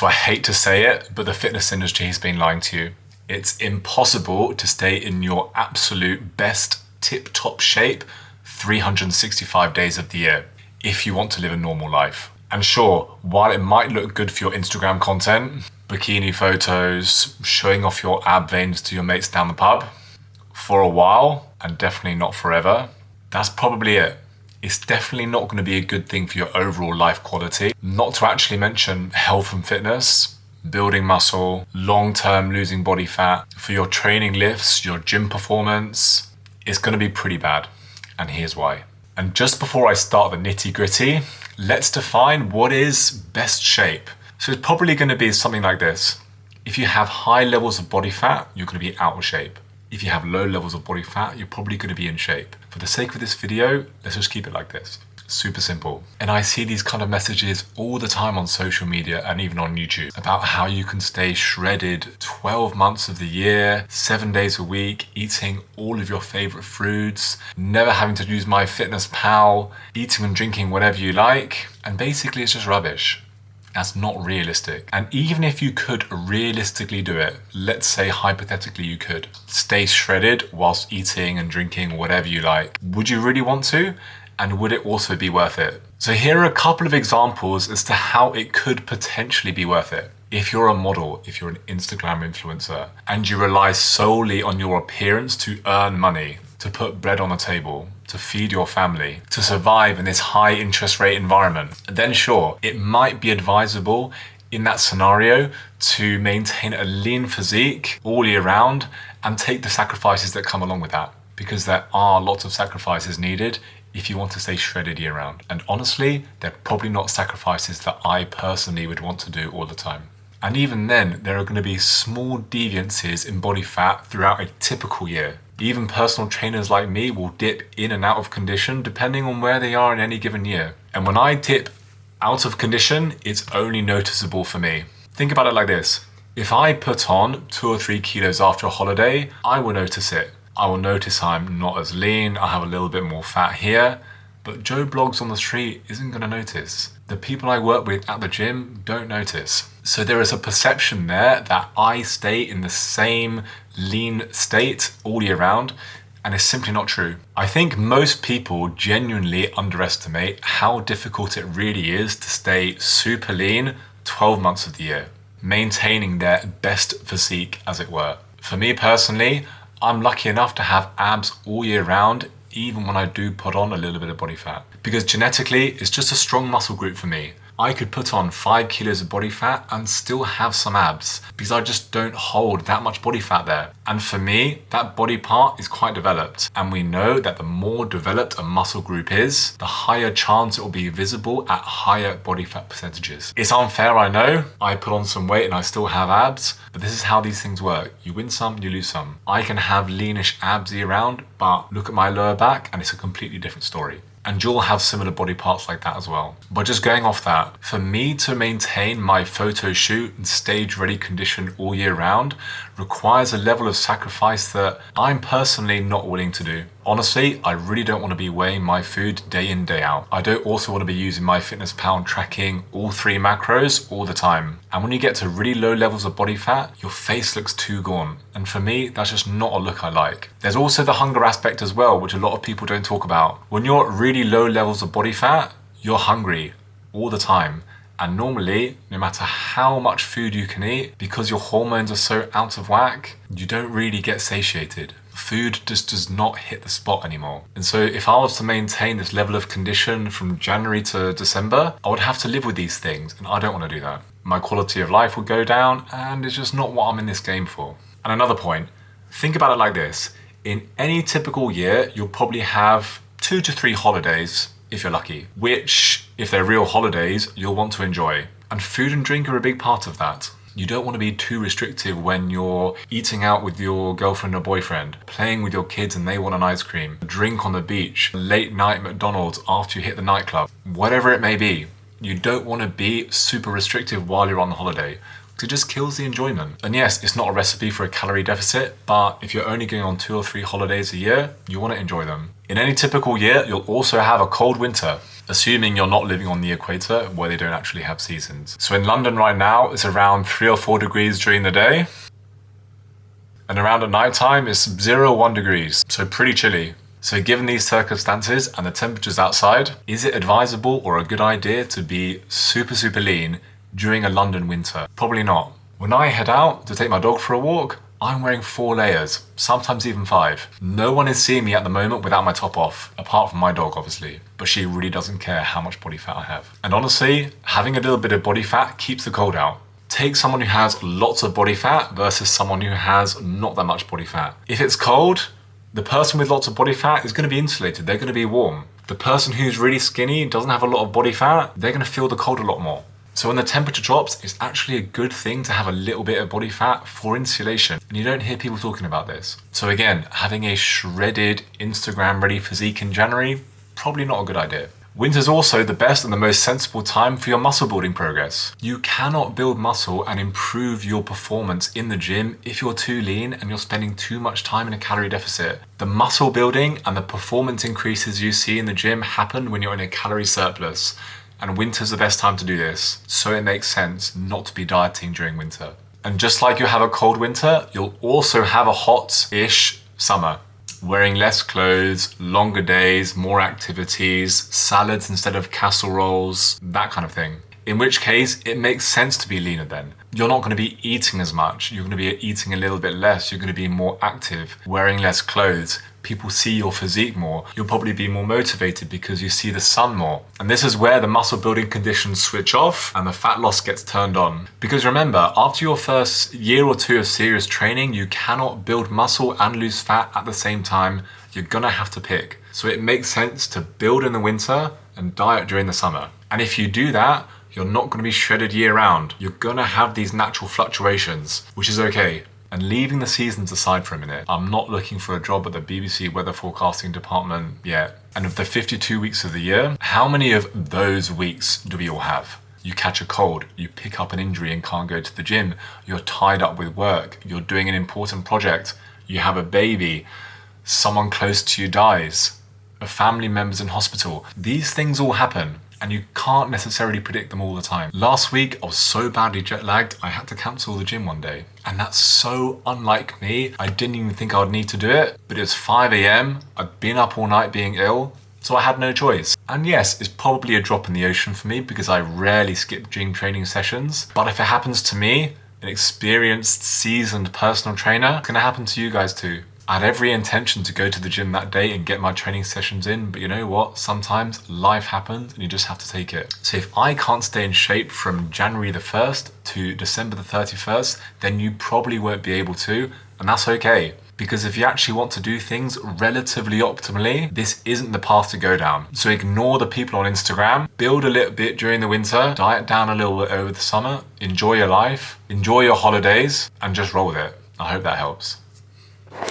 So I hate to say it, but the fitness industry has been lying to you. It's impossible to stay in your absolute best tip-top shape 365 days of the year if you want to live a normal life. And sure, while it might look good for your Instagram content, bikini photos, showing off your ab veins to your mates down the pub, for a while, and definitely not forever, that's probably it. It's definitely not going to be a good thing for your overall life quality. Not to actually mention health and fitness, building muscle, long-term losing body fat. For your training lifts, your gym performance, it's going to be pretty bad. And here's why. And just before I start the nitty-gritty, let's define what is best shape. So it's probably going to be something like this. If you have high levels of body fat, you're going to be out of shape. If you have low levels of body fat, you're probably going to be in shape. For the sake of this video, let's just keep it like this. Super simple. And I see these kind of messages all the time on social media and even on YouTube about how you can stay shredded 12 months of the year, 7 days a week, eating all of your favorite foods, never having to use MyFitnessPal, eating and drinking whatever you like. And basically it's just rubbish. That's not realistic. And even if you could realistically do it, let's say hypothetically you could stay shredded whilst eating and drinking whatever you like, would you really want to? And would it also be worth it? So here are a couple of examples as to how it could potentially be worth it. If you're a model, if you're an Instagram influencer, and you rely solely on your appearance to earn money, to put bread on the table, to feed your family, to survive in this high interest rate environment, then sure, it might be advisable in that scenario to maintain a lean physique all year round and take the sacrifices that come along with that, because there are lots of sacrifices needed if you want to stay shredded year round. And honestly, they're probably not sacrifices that I personally would want to do all the time. And even then, there are going to be small deviances in body fat throughout a typical year. Even personal trainers like me will dip in and out of condition depending on where they are in any given year. And when I dip out of condition, it's only noticeable for me. Think about it like this. If I put on 2 or 3 kilos after a holiday, I will notice it. I will notice I'm not as lean, I have a little bit more fat here, but Joe Blogs on the street isn't going to notice. The people I work with at the gym don't notice. So there is a perception there that I stay in the same lean state all year round, and it's simply not true. I think most people genuinely underestimate how difficult it really is to stay super lean 12 months of the year, maintaining their best physique, as it were. For me personally, I'm lucky enough to have abs all year round, even when I do put on a little bit of body fat. Because genetically, it's just a strong muscle group for me. I could put on 5 kilos of body fat and still have some abs because I just don't hold that much body fat there. And for me, that body part is quite developed. And we know that the more developed a muscle group is, the higher chance it will be visible at higher body fat percentages. It's unfair, I know. I put on some weight and I still have abs, but this is how these things work. You win some, you lose some. I can have leanish abs year round, but look at my lower back and it's a completely different story. And you'll have similar body parts like that as well. But just going off that, for me to maintain my photo shoot and stage ready condition all year round requires a level of sacrifice that I'm personally not willing to do. Honestly, I really don't want to be weighing my food day in, day out. I don't also want to be using MyFitnessPal and tracking all 3 macros all the time. And when you get to really low levels of body fat, your face looks too gaunt. And for me, that's just not a look I like. There's also the hunger aspect as well, which a lot of people don't talk about. When you're at really low levels of body fat, you're hungry all the time. And normally, no matter how much food you can eat, because your hormones are so out of whack, you don't really get satiated. Food just does not hit the spot anymore. And so if I was to maintain this level of condition from January to December, I would have to live with these things, and I don't want to do that. My quality of life would go down, and it's just not what I'm in this game for. And another point, think about it like this. In any typical year, you'll probably have 2 to 3 holidays, if you're lucky, which, if they're real holidays, you'll want to enjoy. And food and drink are a big part of that. You don't want to be too restrictive when you're eating out with your girlfriend or boyfriend, playing with your kids and they want an ice cream, a drink on the beach, late night McDonald's after you hit the nightclub, whatever it may be. You don't want to be super restrictive while you're on the holiday. It just kills the enjoyment. And yes, it's not a recipe for a calorie deficit, but if you're only going on 2 or 3 holidays a year, you want to enjoy them. In any typical year, you'll also have a cold winter. assuming you're not living on the equator where they don't actually have seasons. So in London right now, it's around 3 or 4 degrees during the day. And around at night time, it's 0 or 1 degrees. So pretty chilly. So given these circumstances and the temperatures outside, is it advisable or a good idea to be super, super lean during a London winter? Probably not. When I head out to take my dog for a walk, I'm wearing 4 layers, sometimes even 5. No one is seeing me at the moment without my top off, apart from my dog obviously, but she really doesn't care how much body fat I have. And honestly, having a little bit of body fat keeps the cold out. Take someone who has lots of body fat versus someone who has not that much body fat. If it's cold, the person with lots of body fat is going to be insulated, they're going to be warm. The person who's really skinny, doesn't have a lot of body fat, they're going to feel the cold a lot more. So when the temperature drops, it's actually a good thing to have a little bit of body fat for insulation. And you don't hear people talking about this. So again, having a shredded Instagram ready physique in January, probably not a good idea. Winter's also the best and the most sensible time for your muscle building progress. You cannot build muscle and improve your performance in the gym if you're too lean and you're spending too much time in a calorie deficit. The muscle building and the performance increases you see in the gym happen when you're in a calorie surplus. And winter's the best time to do this. So it makes sense not to be dieting during winter. And just like you have a cold winter, you'll also have a hot-ish summer. Wearing less clothes, longer days, more activities, salads instead of casseroles, that kind of thing. In which case, it makes sense to be leaner then. You're not going to be eating as much. You're going to be eating a little bit less. You're going to be more active, wearing less clothes. People see your physique more. You'll probably be more motivated because you see the sun more. And this is where the muscle building conditions switch off and the fat loss gets turned on. Because remember, after your first year or 2 of serious training, you cannot build muscle and lose fat at the same time. You're gonna have to pick. So it makes sense to build in the winter and diet during the summer. And if you do that, you're not gonna be shredded year round. You're gonna have these natural fluctuations, which is okay. And leaving the seasons aside for a minute, I'm not looking for a job at the BBC weather forecasting department yet. And of the 52 weeks of the year, how many of those weeks do we all have? You catch a cold, you pick up an injury and can't go to the gym, you're tied up with work, you're doing an important project, you have a baby, someone close to you dies, a family member's in hospital. These things all happen. And you can't necessarily predict them all the time. Last week, I was so badly jet lagged, I had to cancel the gym one day. And that's so unlike me. I didn't even think I would need to do it, but it was 5 a.m. I'd been up all night being ill, so I had no choice. And yes, it's probably a drop in the ocean for me because I rarely skip gym training sessions. But if it happens to me, an experienced, seasoned personal trainer, it's gonna happen to you guys too. I had every intention to go to the gym that day and get my training sessions in, but you know what? Sometimes life happens and you just have to take it. So if I can't stay in shape from January the 1st to December the 31st, then you probably won't be able to, and that's okay. Because if you actually want to do things relatively optimally, this isn't the path to go down. So ignore the people on Instagram, build a little bit during the winter, diet down a little bit over the summer, enjoy your life, enjoy your holidays, and just roll with it. I hope that helps.